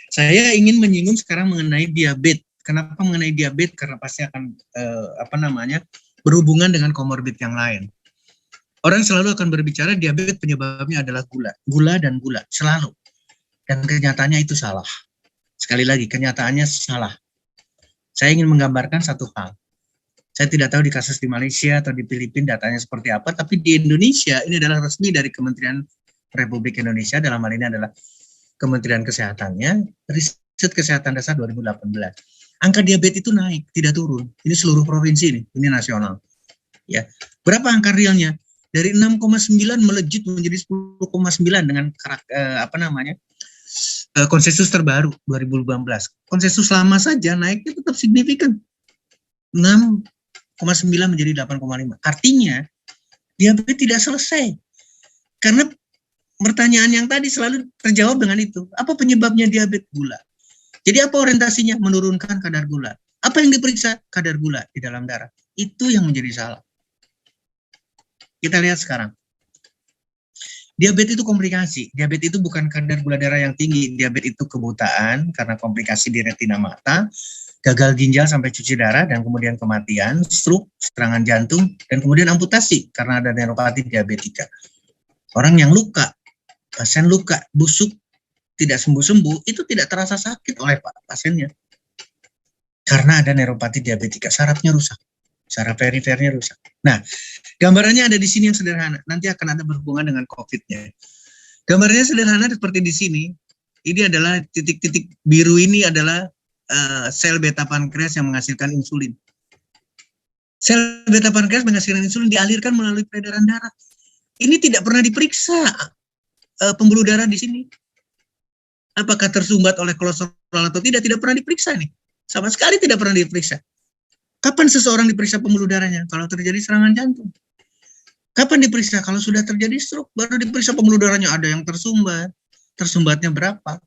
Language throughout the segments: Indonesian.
Saya ingin menyinggung sekarang mengenai diabetes. Kenapa mengenai diabetes? Karena pasti akan berhubungan dengan komorbid yang lain. Orang selalu akan berbicara diabetes penyebabnya adalah gula dan gula, selalu. Dan kenyataannya itu salah. Sekali lagi, kenyataannya salah. Saya ingin menggambarkan satu hal. Saya tidak tahu di kasus di Malaysia atau di Filipina datanya seperti apa, tapi di Indonesia ini adalah resmi dari Kementerian Republik Indonesia, dalam hal ini adalah Kementerian Kesehatannya, riset kesehatan dasar 2018. Angka diabetes itu naik, tidak turun. Ini seluruh provinsi ini nasional. Ya, berapa angka realnya? Dari 6,9 melejit menjadi 10,9 dengan konsensus terbaru 2018. Konsensus lama saja naiknya tetap signifikan. 6,9 menjadi 8,5. Artinya diabetes tidak selesai. Karena pertanyaan yang tadi selalu terjawab dengan itu. Apa penyebabnya diabetes? Gula. Jadi apa orientasinya? Menurunkan kadar gula. Apa yang diperiksa? Kadar gula di dalam darah. Itu yang menjadi salah. Kita lihat sekarang. Diabetes itu komplikasi. Diabetes itu bukan kadar gula darah yang tinggi. Diabetes itu kebutaan karena komplikasi di retina mata, gagal ginjal sampai cuci darah, dan kemudian kematian, stroke, serangan jantung, dan kemudian amputasi karena ada neuropati diabetika. Orang yang luka, pasien luka, busuk, tidak sembuh-sembuh, itu tidak terasa sakit oleh pasiennya. Karena ada neuropati diabetika, sarafnya rusak. Saraf perifernya rusak. Nah, gambarannya ada di sini yang sederhana. Nanti akan ada berhubungan dengan COVID-nya. Gambarnya sederhana seperti di sini. Ini adalah titik-titik biru ini adalah sel beta pankreas yang menghasilkan insulin. Sel beta pankreas menghasilkan insulin dialirkan melalui peredaran darah. Ini tidak pernah diperiksa pembuluh darah di sini. Apakah tersumbat oleh kolesterol atau tidak pernah diperiksa nih. Sama sekali tidak pernah diperiksa. Kapan seseorang diperiksa pembuluh darahnya? Kalau terjadi serangan jantung. Kapan diperiksa? Kalau sudah terjadi stroke, baru diperiksa pembuluh darahnya. Ada yang tersumbat. Tersumbatnya berapa?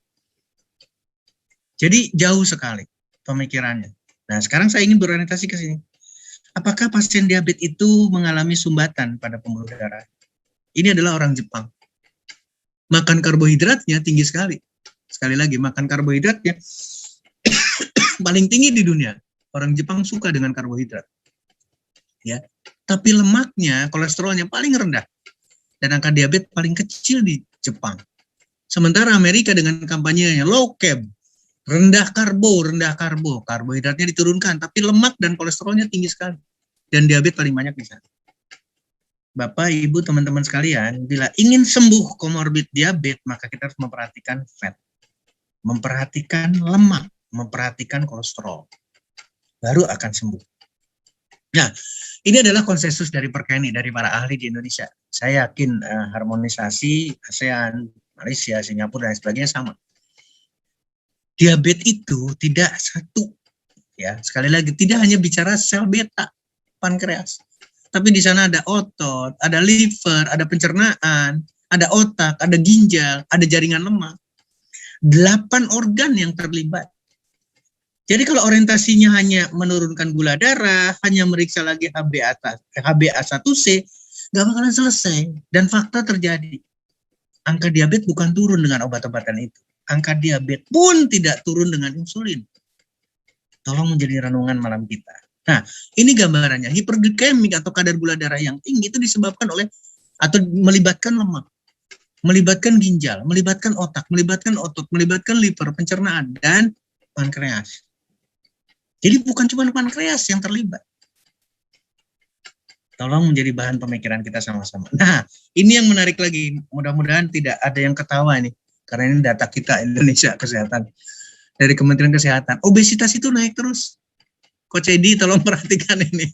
Jadi jauh sekali pemikirannya. Nah, sekarang saya ingin berorientasi ke sini. Apakah pasien diabetes itu mengalami sumbatan pada pembuluh darah? Ini adalah orang Jepang. Makan karbohidratnya tinggi sekali. Sekali lagi, makan karbohidratnya paling tinggi di dunia. Orang Jepang suka dengan karbohidrat. Ya, tapi lemaknya, kolesterolnya paling rendah. Dan angka diabetes paling kecil di Jepang. Sementara Amerika dengan kampanyenya low carb, rendah karbo, karbohidratnya diturunkan, tapi lemak dan kolesterolnya tinggi sekali. Dan diabetes paling banyak di sana. Bapak, Ibu, teman-teman sekalian, bila ingin sembuh komorbid diabetes, maka kita harus memperhatikan fat, memperhatikan lemak, memperhatikan kolesterol. Baru akan sembuh. Nah, ini adalah konsensus dari Perkeni, dari para ahli di Indonesia. Saya yakin harmonisasi ASEAN, Malaysia, Singapura, dan sebagainya sama. Diabetes itu tidak satu. Ya, sekali lagi, tidak hanya bicara sel beta pankreas. Tapi di sana ada otot, ada liver, ada pencernaan, ada otak, ada ginjal, ada jaringan lemak. 8 organ yang terlibat. Jadi kalau orientasinya hanya menurunkan gula darah, hanya meriksa lagi HbA1c, nggak bakalan selesai. Dan fakta terjadi. Angka diabetes bukan turun dengan obat-obatan itu. Angka diabetes pun tidak turun dengan insulin. Tolong menjadi renungan malam kita. Nah, ini gambarannya. Hiperglikemik atau kadar gula darah yang tinggi itu disebabkan oleh atau melibatkan lemak, melibatkan ginjal, melibatkan otak, melibatkan otot, melibatkan liver, pencernaan, dan pankreas. Jadi bukan cuma pankreas yang terlibat. Tolong menjadi bahan pemikiran kita sama-sama. Nah, ini yang menarik lagi. Mudah-mudahan tidak ada yang ketawa ini. Karena ini data kita Indonesia Kesehatan. Dari Kementerian Kesehatan. Obesitas itu naik terus. Coach Edi tolong perhatikan ini.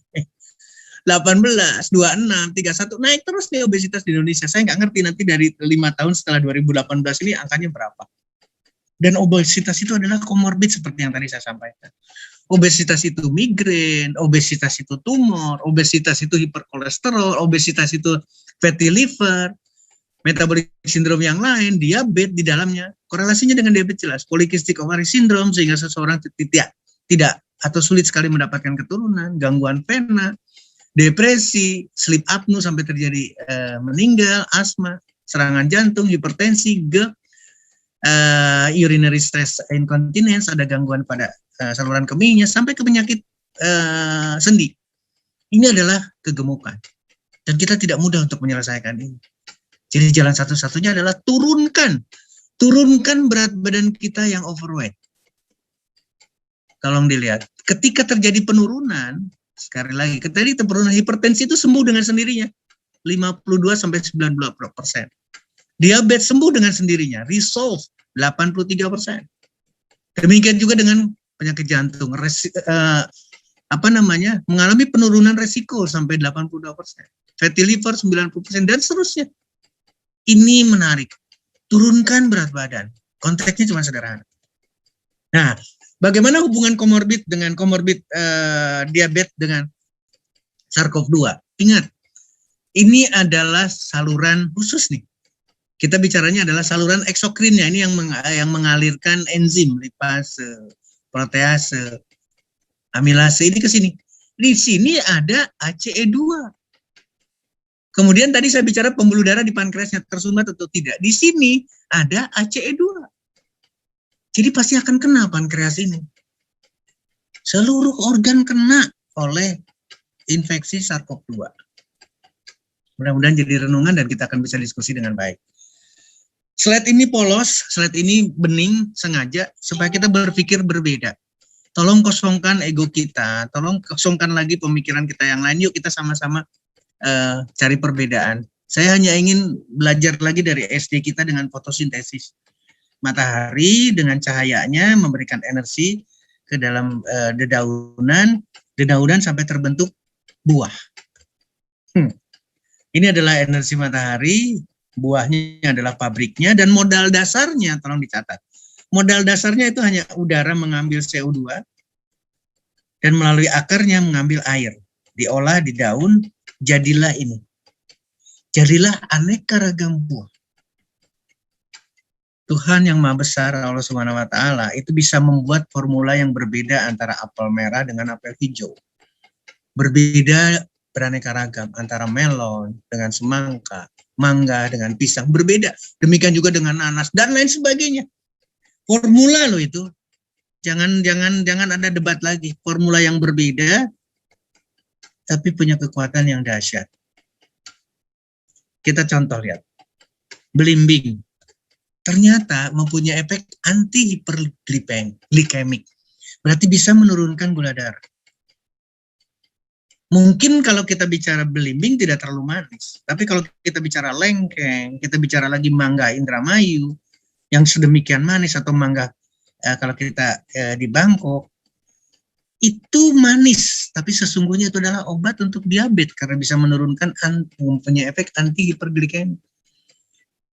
18, 26, 31, naik terus nih obesitas di Indonesia. Saya nggak ngerti nanti dari 5 tahun setelah 2018 ini angkanya berapa. Dan obesitas itu adalah komorbid seperti yang tadi saya sampaikan. Obesitas itu migrain, obesitas itu tumor, obesitas itu hiperkolesterol, obesitas itu fatty liver, metabolic syndrome yang lain, diabetes di dalamnya. Korelasinya dengan diabetes jelas. Polycystic ovary syndrome sehingga seseorang tidak atau sulit sekali mendapatkan keturunan, gangguan vena, depresi, sleep apnea sampai terjadi meninggal, asma, serangan jantung, hipertensi, urinary stress incontinence, ada gangguan pada saluran kemihnya, sampai ke penyakit sendi. Ini adalah kegemukan. Dan kita tidak mudah untuk menyelesaikan ini. Jadi jalan satu-satunya adalah turunkan berat badan kita yang overweight. Tolong dilihat, ketika terjadi penurunan, sekali lagi, ketika penurunan hipertensi itu sembuh dengan sendirinya, 52-93%. Diabetes sembuh dengan sendirinya, resolve 83%. Demikian juga dengan penyakit jantung, mengalami penurunan resiko sampai 82%. Fatty liver 90% dan seterusnya. Ini menarik. Turunkan berat badan. Konteksnya cuma sederhana. Nah, bagaimana hubungan komorbid dengan diabetes dengan SARS-CoV-2? Ingat, ini adalah saluran khusus nih. Kita bicaranya adalah saluran eksokrinnya, ini yang mengalirkan enzim, lipase, protease, amilase, ini ke sini. Di sini ada ACE2. Kemudian tadi saya bicara pembuluh darah di pankreasnya tersumbat atau tidak. Di sini ada ACE2. Jadi pasti akan kena pankreas ini. Seluruh organ kena oleh infeksi SARS-CoV-2. Mudah-mudahan jadi renungan dan kita akan bisa diskusi dengan baik. Slide ini polos, slide ini bening sengaja supaya kita berpikir berbeda. Tolong kosongkan ego kita, tolong kosongkan lagi pemikiran kita yang lain. Yuk kita sama-sama cari perbedaan. Saya hanya ingin belajar lagi dari SD kita dengan fotosintesis. Matahari dengan cahayanya memberikan energi ke dalam dedaunan sampai terbentuk buah. Ini adalah energi matahari, buahnya adalah pabriknya, dan modal dasarnya, tolong dicatat. Modal dasarnya itu hanya udara mengambil CO2, dan melalui akarnya mengambil air. Diolah di daun, jadilah ini. Jadilah aneka ragam buah. Tuhan yang Maha Besar, Allah Subhanahu wa Ta'ala, itu bisa membuat formula yang berbeda antara apel merah dengan apel hijau. Berbeda beraneka ragam antara melon dengan semangka, mangga dengan pisang, berbeda. Demikian juga dengan nanas dan lain sebagainya. Formula loh itu. Jangan ada debat lagi. Formula yang berbeda tapi punya kekuatan yang dahsyat. Kita contoh lihat. Belimbing. Ternyata mempunyai efek anti-hiperglikemik. Berarti bisa menurunkan gula darah. Mungkin kalau kita bicara belimbing tidak terlalu manis. Tapi kalau kita bicara lengkeng, kita bicara lagi mangga Indramayu, yang sedemikian manis, atau mangga kalau kita di Bangkok, itu manis, tapi sesungguhnya itu adalah obat untuk diabetes karena bisa menurunkan, mempunyai efek anti-hiperglikemik.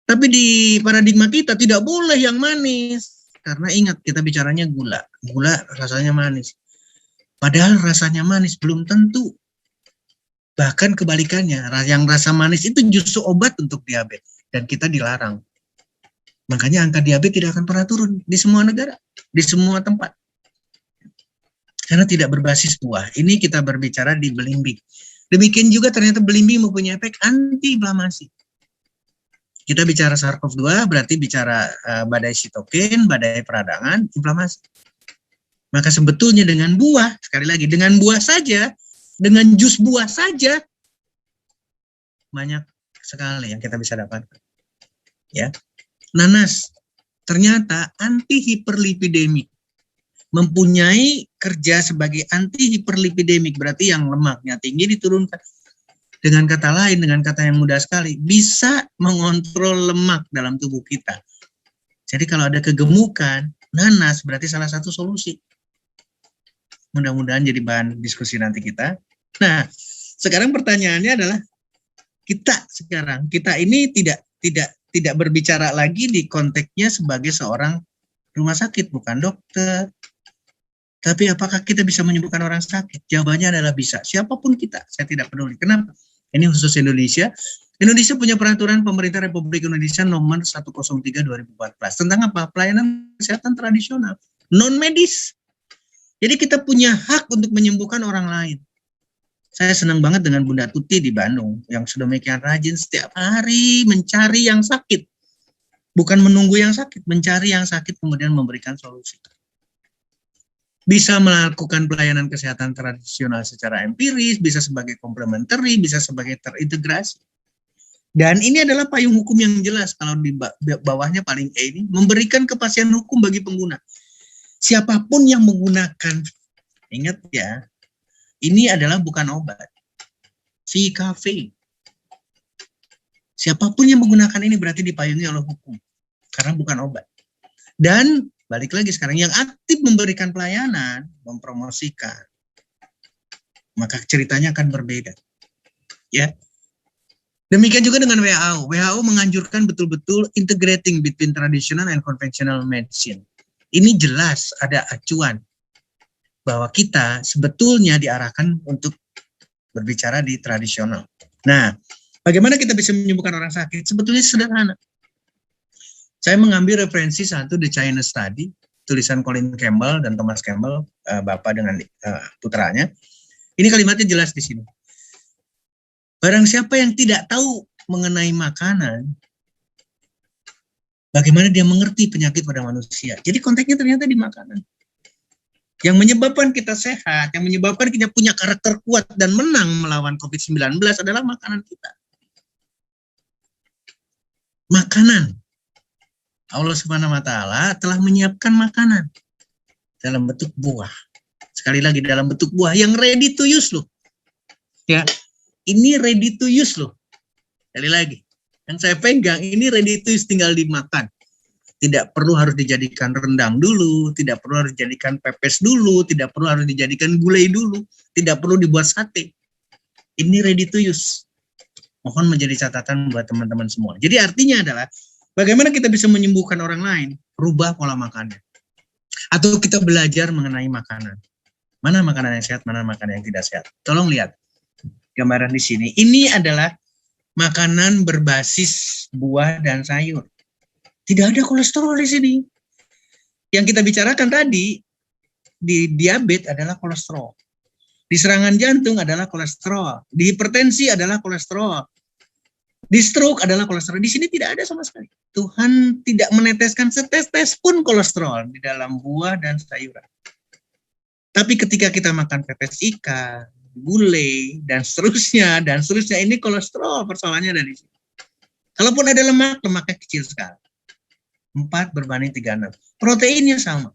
Tapi di paradigma kita tidak boleh yang manis, karena ingat kita bicaranya gula. Gula rasanya manis. Padahal rasanya manis belum tentu. Bahkan kebalikannya, yang rasa manis itu justru obat untuk diabetes dan kita dilarang. Makanya angka diabetes tidak akan pernah turun di semua negara, di semua tempat. Karena tidak berbasis buah. Ini kita berbicara di belimbing. Demikian juga ternyata belimbing mempunyai efek anti-inflamasi. Kita bicara SARS-CoV-2 berarti bicara badai sitokin, badai peradangan, inflamasi. Maka sebetulnya dengan buah, sekali lagi, dengan buah saja, dengan jus buah saja, banyak sekali yang kita bisa dapatkan. Ya. Nanas, ternyata anti-hiperlipidemik. Mempunyai kerja sebagai anti-hiperlipidemik, berarti yang lemaknya tinggi diturunkan. Dengan kata lain, dengan kata yang mudah sekali, bisa mengontrol lemak dalam tubuh kita. Jadi kalau ada kegemukan, nanas berarti salah satu solusi. Mudah-mudahan jadi bahan diskusi nanti kita. Nah, sekarang pertanyaannya adalah kita ini tidak berbicara lagi di konteksnya sebagai seorang rumah sakit, bukan dokter. Tapi apakah kita bisa menyembuhkan orang sakit? Jawabannya adalah bisa. Siapapun kita, saya tidak peduli. Kenapa? Ini khusus Indonesia. Indonesia punya peraturan pemerintah Republik Indonesia nomor 103/2014 tentang apa? Pelayanan kesehatan tradisional, non medis. Jadi kita punya hak untuk menyembuhkan orang lain. Saya senang banget dengan Bunda Tuti di Bandung yang sedemikian rajin setiap hari mencari yang sakit. Bukan menunggu yang sakit, mencari yang sakit kemudian memberikan solusi. Bisa melakukan pelayanan kesehatan tradisional secara empiris, bisa sebagai komplementari, bisa sebagai terintegrasi. Dan ini adalah payung hukum yang jelas, kalau di bawahnya paling E ini, memberikan kepastian hukum bagi pengguna. Siapapun yang menggunakan, ingat ya, ini adalah bukan obat. VKV. Siapapun yang menggunakan ini berarti dipayungi oleh hukum, karena bukan obat. Dan balik lagi sekarang, yang aktif memberikan pelayanan, mempromosikan, maka ceritanya akan berbeda. Ya. Demikian juga dengan WHO. WHO menganjurkan betul-betul integrating between traditional and conventional medicine. Ini jelas ada acuan bahwa kita sebetulnya diarahkan untuk berbicara di tradisional. Nah, bagaimana kita bisa menyembuhkan orang sakit? Sebetulnya sederhana. Saya mengambil referensi satu The China Study, tulisan Colin Campbell dan Thomas Campbell, bapak dengan putranya. Ini kalimatnya jelas di sini. Barang siapa yang tidak tahu mengenai makanan, bagaimana dia mengerti penyakit pada manusia. Jadi konteksnya ternyata di makanan. Yang menyebabkan kita sehat, yang menyebabkan kita punya karakter kuat dan menang melawan COVID-19 adalah makanan kita. Makanan. Allah Subhanahu wa Ta'ala telah menyiapkan makanan dalam bentuk buah. Sekali lagi, dalam bentuk buah yang ready to use loh. Ya, ini ready to use loh. Sekali lagi, yang saya pegang ini ready to use, tinggal dimakan. Tidak perlu harus dijadikan rendang dulu, tidak perlu harus dijadikan pepes dulu, tidak perlu harus dijadikan gulai dulu, tidak perlu dibuat sate. Ini ready to use. Mohon menjadi catatan buat teman-teman semua. Jadi artinya adalah, bagaimana kita bisa menyembuhkan orang lain? Rubah pola makannya. Atau kita belajar mengenai makanan. Mana makanan yang sehat, mana makanan yang tidak sehat. Tolong lihat gambaran di sini. Ini adalah makanan berbasis buah dan sayur. Tidak ada kolesterol di sini. Yang kita bicarakan tadi, di diabetes adalah kolesterol. Di serangan jantung adalah kolesterol. Di hipertensi adalah kolesterol. Di stroke adalah kolesterol. Di sini tidak ada sama sekali. Tuhan tidak meneteskan setes-tes pun kolesterol di dalam buah dan sayuran. Tapi ketika kita makan pepes ikan, gulai, dan seterusnya, ini kolesterol persoalannya dari sini. Kalaupun ada lemak, lemaknya kecil sekali. 4 berbanding 36. Proteinnya sama,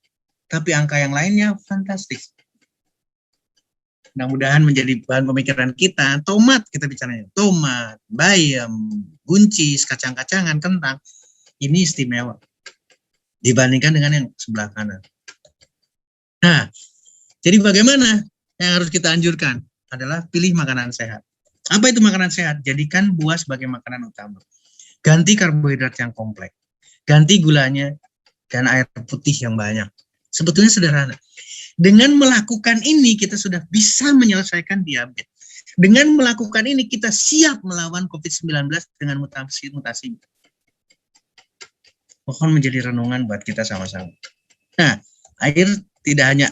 tapi angka yang lainnya fantastis. Mudah-mudahan menjadi bahan pemikiran kita. Tomat kita bicaranya. Tomat, bayam, buncis, kacang-kacangan, kentang. Ini istimewa dibandingkan dengan yang sebelah kanan. Nah, jadi bagaimana yang harus kita anjurkan? Adalah pilih makanan sehat. Apa itu makanan sehat? Jadikan buah sebagai makanan utama. Ganti karbohidrat yang kompleks. Ganti gulanya dan air putih yang banyak. Sebetulnya sederhana. Dengan melakukan ini kita sudah bisa menyelesaikan diabetes. Dengan melakukan ini kita siap melawan COVID-19 dengan mutasi-mutasi. Mohon menjadi renungan buat kita sama-sama. Nah, air tidak hanya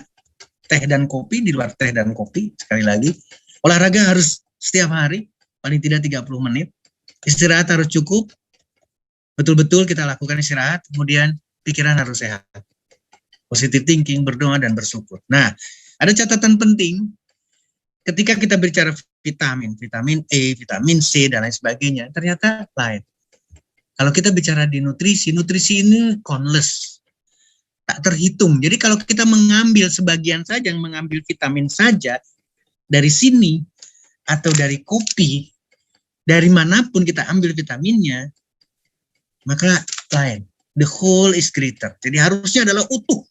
teh dan kopi, di luar teh dan kopi, sekali lagi. Olahraga harus setiap hari, paling tidak 30 menit. Istirahat harus cukup. Betul-betul kita lakukan istirahat, kemudian pikiran harus sehat. Positive thinking, berdoa, dan bersyukur. Nah, ada catatan penting ketika kita bicara vitamin, vitamin E, vitamin C, dan lain sebagainya, ternyata lain. Kalau kita bicara di nutrisi, nutrisi ini countless, tak terhitung. Jadi kalau kita mengambil sebagian saja, mengambil vitamin saja, dari sini, atau dari kopi, dari manapun kita ambil vitaminnya, maka lain. The whole is greater. Jadi harusnya adalah utuh.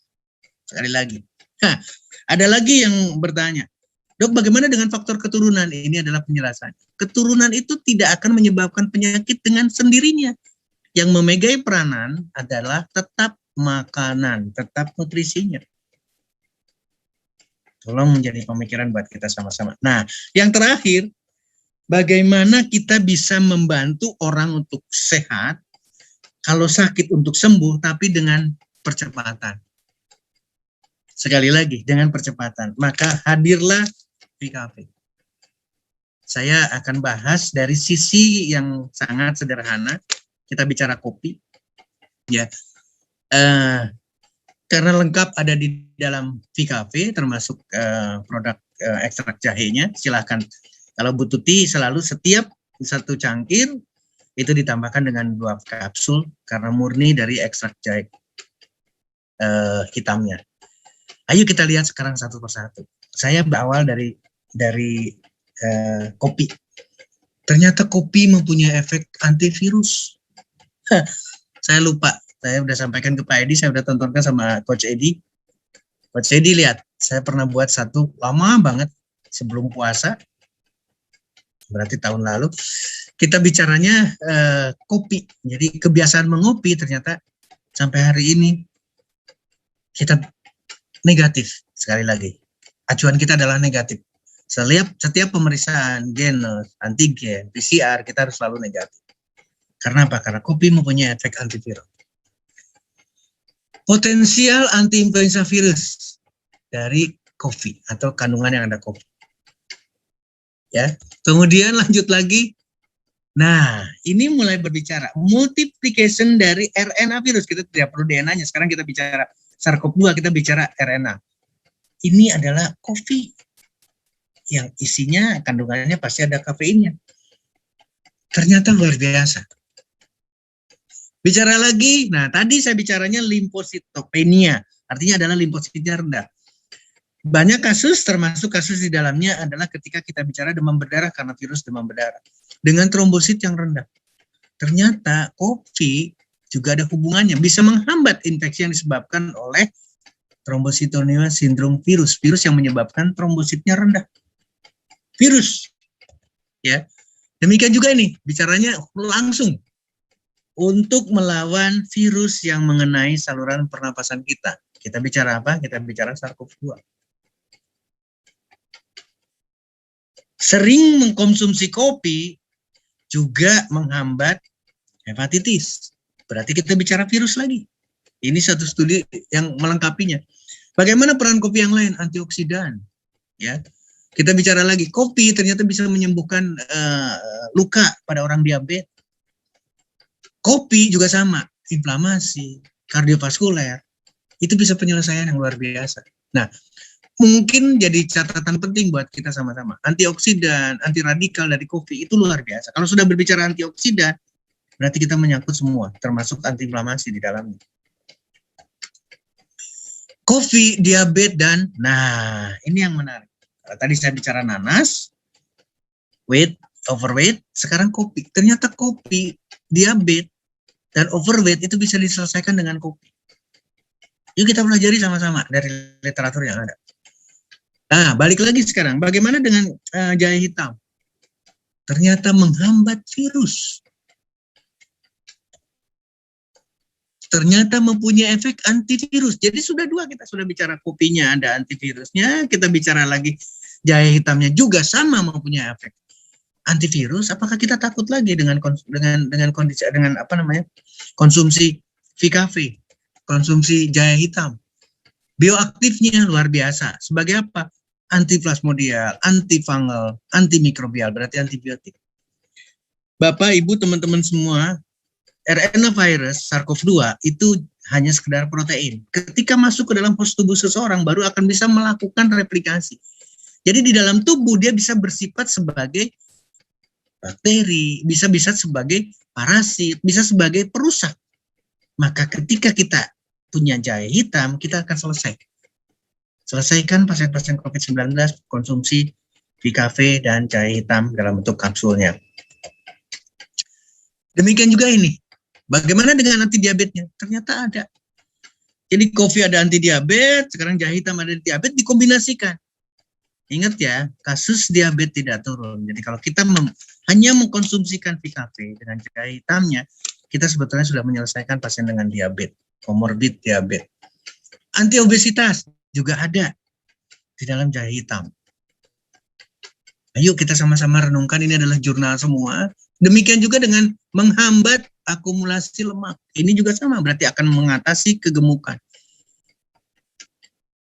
Sekali lagi. Nah, ada lagi yang bertanya, Dok, bagaimana dengan faktor keturunan? Ini adalah penjelasan. Keturunan itu tidak akan menyebabkan penyakit dengan sendirinya. Yang memegang peranan adalah tetap makanan, tetap nutrisinya. Tolong menjadi pemikiran buat kita sama-sama. Nah, yang terakhir, bagaimana kita bisa membantu orang untuk sehat, kalau sakit untuk sembuh, tapi dengan percepatan. Sekali lagi, dengan percepatan. Maka hadirlah VKV. Saya akan bahas dari sisi yang sangat sederhana. Kita bicara kopi. Ya, karena lengkap ada di dalam VKV, termasuk produk ekstrak jahenya. Silahkan, kalau butuh tea selalu setiap satu cangkir itu ditambahkan dengan 2 kapsul karena murni dari ekstrak jahe hitamnya. Ayo kita lihat sekarang satu persatu. Saya berawal dari kopi. Ternyata kopi mempunyai efek antivirus. Saya lupa, saya udah sampaikan ke Pak Edi, saya udah tontonkan sama Coach Edi. Coach Edi lihat, saya pernah buat satu lama banget sebelum puasa, berarti tahun lalu. Kita bicaranya kopi, jadi kebiasaan mengopi ternyata sampai hari ini kita negatif. Sekali lagi, acuan kita adalah negatif. Setiap pemeriksaan genus, antigen, PCR, kita harus selalu negatif. Karena apa? Karena kopi mempunyai efek antiviral. Potensial anti-influenza virus dari kopi atau kandungan yang ada kopi. Ya, kemudian lanjut lagi. Nah, ini mulai berbicara multiplication dari RNA virus. Kita tidak perlu DNA-nya. Sekarang kita bicara SARS-CoV-2, kita bicara RNA. Ini adalah kopi yang isinya kandungannya pasti ada kafeinnya. Ternyata luar biasa. Bicara lagi, nah tadi saya bicaranya limfositopenia, artinya adalah limfositnya rendah. Banyak kasus, termasuk kasus di dalamnya adalah ketika kita bicara demam berdarah karena virus demam berdarah. Dengan trombosit yang rendah. Ternyata kopi juga ada hubungannya, bisa menghambat infeksi yang disebabkan oleh trombositonemia sindrom virus yang menyebabkan trombositnya rendah. Virus. Ya. Demikian juga ini, bicaranya langsung untuk melawan virus yang mengenai saluran pernapasan kita. Kita bicara apa? Kita bicara SARS-CoV-2. Sering mengkonsumsi kopi juga menghambat hepatitis. Berarti kita bicara virus lagi. Ini satu studi yang melengkapinya. Bagaimana peran kopi yang lain? Antioksidan. Ya, kita bicara lagi. Kopi ternyata bisa menyembuhkan luka pada orang diabetes. Kopi juga sama, inflamasi, kardiovaskuler, itu bisa penyelesaian yang luar biasa. Nah, mungkin jadi catatan penting buat kita sama-sama. Antioksidan, antiradikal dari kopi itu luar biasa. Kalau sudah berbicara antioksidan, berarti kita menyangkut semua, termasuk antiinflamasi di dalamnya. Kopi, diabetes, dan nah ini yang menarik. Tadi saya bicara nanas, overweight, sekarang kopi. Ternyata kopi, diabetes, dan overweight itu bisa diselesaikan dengan kopi. Yuk kita pelajari sama-sama dari literatur yang ada. Nah, balik lagi sekarang. Bagaimana dengan jahe hitam? Ternyata menghambat virus. Ternyata mempunyai efek antivirus. Jadi sudah dua, kita sudah bicara kopinya ada antivirusnya, kita bicara lagi jahe hitamnya juga sama mempunyai efek antivirus. Apakah kita takut lagi dengan kondisi konsumsi VKV, konsumsi jahe hitam? Bioaktifnya luar biasa. Sebagai apa? Antiflasmodial, antifungal, antimikrobial, berarti antibiotik. Bapak, Ibu, teman-teman semua, RNA virus SARS-CoV-2 itu hanya sekedar protein. Ketika masuk ke dalam pos tubuh seseorang, baru akan bisa melakukan replikasi. Jadi di dalam tubuh dia bisa bersifat sebagai bakteri, bisa sebagai parasit, bisa sebagai perusak. Maka ketika kita punya jahe hitam, kita akan selesaikan pasien-pasien COVID-19 konsumsi VKV dan jahe hitam dalam bentuk kapsulnya. Demikian juga ini. Bagaimana dengan anti diabetesnya? Ternyata ada. Jadi kopi ada anti diabetes, sekarang jahe hitam ada anti diabetes, dikombinasikan. Ingat ya, kasus diabetes tidak turun. Jadi kalau kita hanya mengkonsumsikan VKV dengan jahe hitamnya, kita sebetulnya sudah menyelesaikan pasien dengan diabetes, komorbid diabetes. Anti-obesitas juga ada di dalam jahe hitam. Ayo kita sama-sama renungkan, ini adalah jurnal semua. Demikian juga dengan menghambat akumulasi lemak. Ini juga sama, berarti akan mengatasi kegemukan.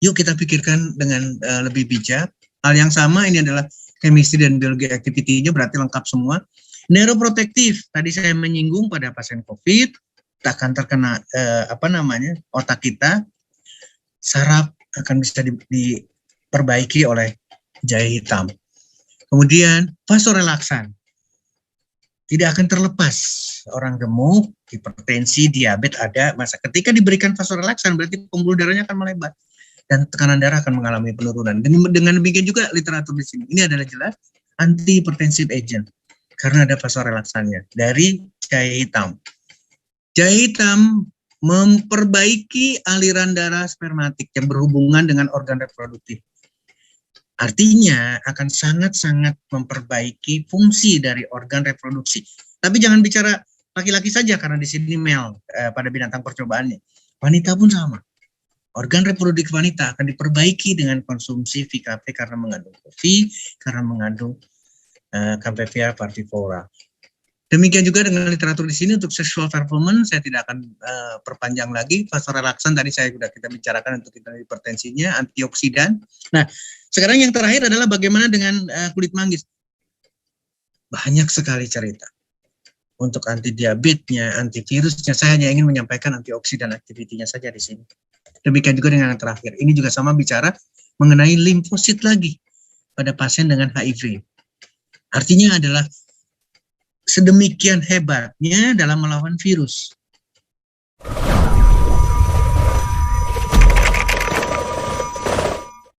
Yuk kita pikirkan dengan lebih bijak. Hal yang sama ini adalah chemistry dan biologi activity-nya berarti lengkap semua. Neuroprotektif, tadi saya menyinggung pada pasien COVID, akan terkena otak kita, saraf akan bisa diperbaiki oleh jahe hitam. Kemudian vasorelaksan tidak akan terlepas. Orang gemuk, hipertensi, diabetes ada masa ketika diberikan vasorelaksan berarti pembuluh darahnya akan melebar dan tekanan darah akan mengalami penurunan. Dan dengan demikian juga literatur di sini. Ini adalah jelas antihipertensive agent karena ada vasorelaksannya dari jahe hitam. Jahe hitam memperbaiki aliran darah spermatik yang berhubungan dengan organ reproduktif. Artinya akan sangat-sangat memperbaiki fungsi dari organ reproduksi. Tapi jangan bicara laki-laki saja karena di sini male pada binatang percobaannya. Wanita pun sama. Organ reproduktif wanita akan diperbaiki dengan konsumsi VKP karena mengandung kopi, karena mengandung Campevia parviflora. Demikian juga dengan literatur di sini untuk sexual performance, saya tidak akan perpanjang lagi. Vasorelaksan tadi kita bicarakan untuk hipertensinya, antioksidan. Nah, sekarang yang terakhir adalah bagaimana dengan kulit manggis. Banyak sekali cerita. Untuk anti diabetesnya, antivirusnya, saya hanya ingin menyampaikan antioksidan aktivitinya saja di sini. Demikian juga dengan yang terakhir. Ini juga sama bicara mengenai limfosit lagi pada pasien dengan HIV. Artinya adalah sedemikian hebatnya dalam melawan virus.